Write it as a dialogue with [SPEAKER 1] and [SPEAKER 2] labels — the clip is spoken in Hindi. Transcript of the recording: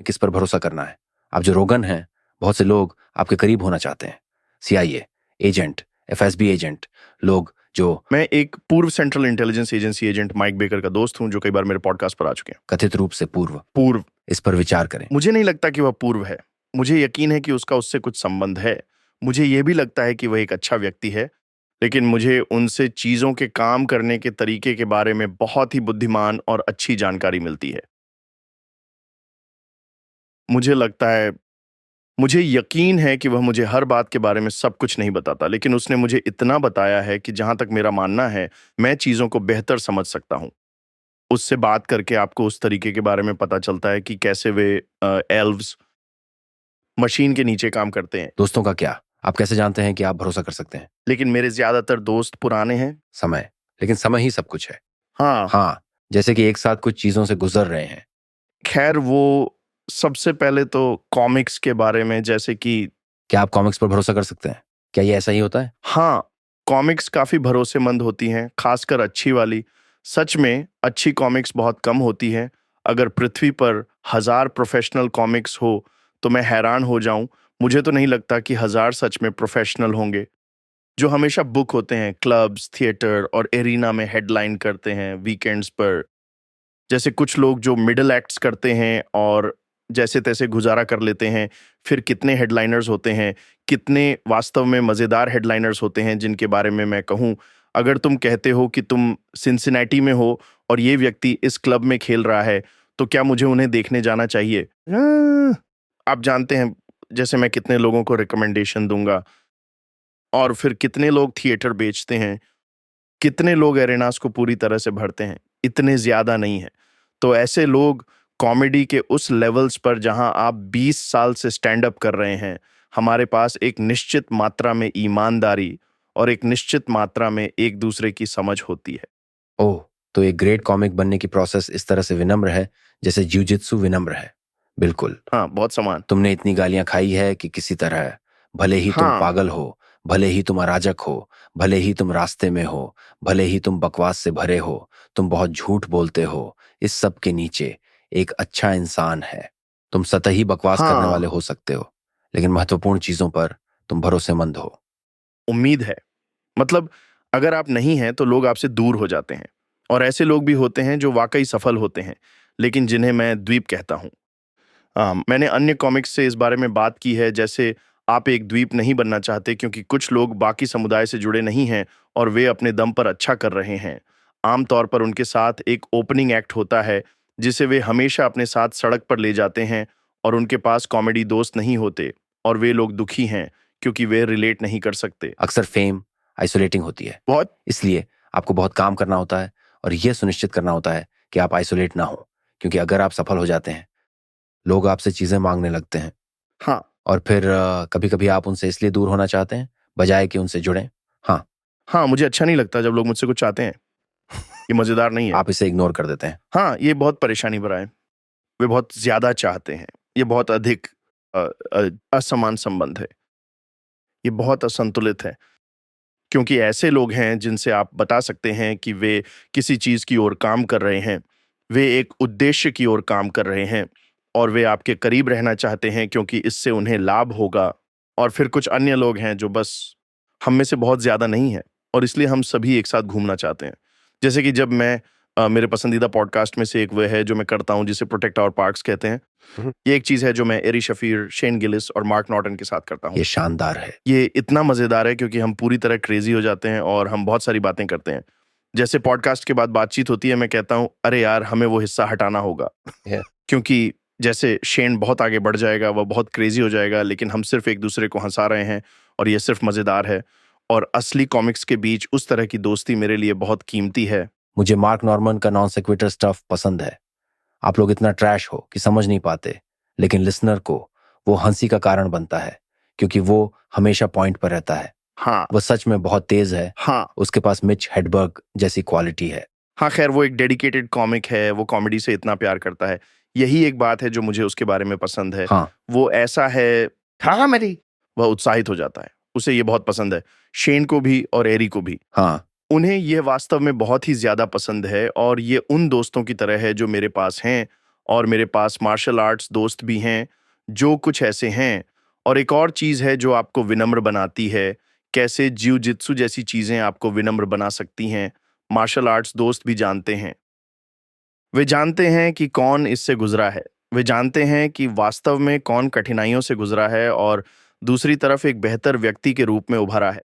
[SPEAKER 1] किस पर भरोसा करना है। आप जो रोगन हैं, बहुत से लोग आपके करीब होना चाहते हैं। CIA एजेंट, FSB एजेंट, लोग जो
[SPEAKER 2] मैं एक पूर्व central intelligence agency agent Mike Baker का दोस्त हूं, जो कई बार मेरे पॉडकास्ट पर आ चुके हैं।
[SPEAKER 1] कथित रूप से पूर्व
[SPEAKER 2] पूर्व
[SPEAKER 1] इस पर विचार करें।
[SPEAKER 2] मुझे नहीं लगता कि वह पूर्व है। मुझे यकीन है कि उसका उससे कुछ संबंध है। मुझे यह भी लगता है कि वह एक अच्छा व्यक्ति है, लेकिन मुझे उनसे चीजों के काम करने के तरीके के बारे में बहुत ही बुद्धिमान और अच्छी जानकारी मिलती है। मुझे लगता है, मुझे यकीन है कि वह मुझे हर बात के बारे में सब कुछ नहीं बताता, लेकिन उसने मुझे इतना बताया है कि जहां तक मेरा मानना है, मैं चीजों को बेहतर समझ सकता हूं। उससे बात करके आपको उस तरीके के बारे में पता चलता है कि कैसे वे एल्व्स मशीन के नीचे काम करते हैं।
[SPEAKER 1] दोस्तों का क्या? आप कैसे जानते हैं कि आप भरोसा कर सकते हैं?
[SPEAKER 2] लेकिन मेरे ज्यादातर दोस्त पुराने हैं।
[SPEAKER 1] समय, लेकिन समय ही सब कुछ है।
[SPEAKER 2] हाँ।
[SPEAKER 1] हाँ, जैसे कि एक साथ कुछ चीजों से गुजर रहे हैं।
[SPEAKER 2] खैर, वो सबसे पहले तो कॉमिक्स के बारे में, जैसे कि
[SPEAKER 1] क्या आप कॉमिक्स पर भरोसा कर सकते हैं? क्या ये ऐसा ही होता है?
[SPEAKER 2] हाँ, कॉमिक्स काफी भरोसेमंद होती हैं, खासकर अच्छी वाली। सच में अच्छी कॉमिक्स बहुत कम होती हैं। अगर पृथ्वी पर 1000 प्रोफेशनल कॉमिक्स हो तो मैं हैरान हो जाऊं। मुझे तो नहीं लगता कि 1000 सच में प्रोफेशनल होंगे। जो हमेशा बुक होते हैं, क्लब्स, थिएटर और एरिना में हेडलाइन करते हैं वीकेंड्स पर। जैसे कुछ लोग जो मिडल एक्ट्स करते हैं और जैसे तैसे गुजारा कर लेते हैं। फिर कितने हेडलाइनर्स होते हैं, कितने वास्तव में मज़ेदार हेडलाइनर्स होते हैं जिनके बारे में मैं कहूँ। अगर तुम कहते हो कि तुम सिंसिनैटी में हो और ये व्यक्ति इस क्लब में खेल रहा है, तो क्या मुझे उन्हें देखने जाना चाहिए? आप जानते हैं, जैसे मैं कितने लोगों को रिकमेंडेशन दूंगा। और फिर कितने लोग थिएटर बेचते हैं, कितने लोग एरेनास को पूरी तरह से भरते हैं? इतने ज्यादा नहीं है। तो ऐसे लोग कॉमेडी के उस लेवल्स पर जहां आप 20 साल से स्टैंड अप कर रहे हैं, हमारे पास एक निश्चित मात्रा में ईमानदारी और एक निश्चित मात्रा में एक दूसरे की समझ होती है।
[SPEAKER 1] ओह, तो एक ग्रेट कॉमिक बनने की प्रोसेस इस तरह से विनम्र है जैसे जिujitsu विनम्र है। बिल्कुल।
[SPEAKER 2] हाँ, बहुत समान।
[SPEAKER 1] तुमने इतनी गालियां खाई है कि किसी तरह, भले ही तुम
[SPEAKER 2] हाँ।
[SPEAKER 1] पागल हो, भले ही तुम अराजक हो, भले ही तुम रास्ते में हो, भले ही तुम बकवास से भरे हो, तुम बहुत झूठ बोलते हो, इस सब के नीचे एक अच्छा इंसान है। तुम सतही बकवास करने वाले
[SPEAKER 2] हाँ,
[SPEAKER 1] हो सकते हो, लेकिन महत्वपूर्ण चीजों पर तुम भरोसेमंद हो।
[SPEAKER 2] उम्मीद है। मतलब, अगर आप नहीं हैं तो लोग आपसे दूर हो जाते हैं। और ऐसे लोग भी होते हैं जो वाकई सफल होते हैं, लेकिन जिन्हें मैं द्वीप कहता हूं। मैंने अन्य कॉमिक्स से इस बारे में बात की है, जैसे आप एक द्वीप नहीं बनना चाहते क्योंकि कुछ लोग बाकी समुदाय से जुड़े नहीं हैं और वे अपने दम पर अच्छा कर रहे हैं। आमतौर पर उनके साथ एक ओपनिंग एक्ट होता है जिसे वे हमेशा अपने साथ सड़क पर ले जाते हैं, और उनके पास कॉमेडी दोस्त नहीं होते और वे लोग दुखी हैं क्योंकि वे रिलेट नहीं कर सकते।
[SPEAKER 1] अक्सर फेम आइसोलेटिंग होती है,
[SPEAKER 2] बहुत।
[SPEAKER 1] इसलिए आपको बहुत काम करना होता है और यह सुनिश्चित करना होता है कि आप आइसोलेट ना हो, क्योंकि अगर आप सफल हो जाते हैं, लोग आपसे चीजें मांगने लगते हैं।
[SPEAKER 2] हाँ।
[SPEAKER 1] और फिर कभी कभी आप उनसे इसलिए दूर होना चाहते हैं बजाय कि उनसे जुड़ें। हाँ,
[SPEAKER 2] हाँ, मुझे अच्छा नहीं लगता जब लोग मुझसे कुछ चाहते हैं। ये मजेदार नहीं है।
[SPEAKER 1] आप इसे इग्नोर कर देते हैं।
[SPEAKER 2] हाँ, ये बहुत परेशानी भरा है। वे बहुत ज्यादा चाहते हैं। ये बहुत अधिक असमान संबंध है। ये बहुत असंतुलित है, क्योंकि ऐसे लोग हैं जिनसे आप बता सकते हैं कि वे किसी चीज की ओर काम कर रहे हैं, वे एक उद्देश्य की ओर काम कर रहे हैं, और वे आपके करीब रहना चाहते हैं क्योंकि इससे उन्हें लाभ होगा। और फिर कुछ अन्य लोग हैं जो बस हम में से बहुत ज्यादा नहीं है, और इसलिए हम सभी एक साथ घूमना चाहते हैं। जैसे कि जब मैं मेरे पसंदीदा पॉडकास्ट में से एक वह है जो मैं करता हूं, जिसे प्रोटेक्ट आवर पार्क्स कहते हैं। ये एक चीज है जो मैं एरी शफीर, शेन गिलिस और मार्क नॉर्टन के साथ करता हूं।
[SPEAKER 1] ये शानदार है।
[SPEAKER 2] ये इतना मजेदार है क्योंकि हम पूरी तरह क्रेजी हो जाते हैं और हम बहुत सारी बातें करते हैं। जैसे पॉडकास्ट के बाद बातचीत होती है, मैं कहता हूं, अरे यार, हमें वो हिस्सा हटाना होगा। क्योंकि जैसे शेन बहुत आगे बढ़ जाएगा, वह बहुत क्रेजी हो जाएगा, लेकिन हम सिर्फ एक दूसरे को हंसा रहे हैं और ये सिर्फ मजेदार है। और असली कॉमिक्स के बीच उस तरह की दोस्ती मेरे लिए बहुत कीमती है।
[SPEAKER 1] मुझे मार्क नॉर्मन का नॉन सेक्विटर स्टफ पसंद है। आप लोग इतना ट्रैश हो कि समझ नहीं पाते, लेकिन लिसनर को वो हंसी का कारण बनता है, क्योंकि वो हमेशा पॉइंट पर रहता है।
[SPEAKER 2] हाँ।
[SPEAKER 1] वो सच में बहुत तेज है।
[SPEAKER 2] हाँ।
[SPEAKER 1] उसके पास मिच हेडबर्ग जैसी क्वालिटी है।
[SPEAKER 2] हाँ, खैर, वो एक डेडिकेटेड कॉमिक है, वो कॉमेडी से इतना प्यार करता है। यही एक बात है जो मुझे उसके बारे में पसंद है।
[SPEAKER 1] हाँ,
[SPEAKER 2] वो ऐसा है, हाँ मेरी, वह उत्साहित हो जाता है। उसे ये बहुत पसंद है, शेन को भी और एरी को भी।
[SPEAKER 1] हाँ,
[SPEAKER 2] उन्हें यह वास्तव में बहुत ही ज्यादा पसंद है, और ये उन दोस्तों की तरह है जो मेरे पास हैं, और मेरे पास मार्शल आर्ट्स दोस्त भी हैं जो कुछ ऐसे हैं। और एक और चीज़ है जो आपको विनम्र बनाती है, कैसे जिउ जित्सु जैसी चीज़ें आपको विनम्र बना सकती हैं, मार्शल आर्ट्स दोस्त भी जानते हैं। वे जानते हैं कि कौन इससे गुजरा है, वे जानते हैं कि वास्तव में कौन कठिनाइयों से गुजरा है और दूसरी तरफ एक बेहतर व्यक्ति के रूप में उभरा है।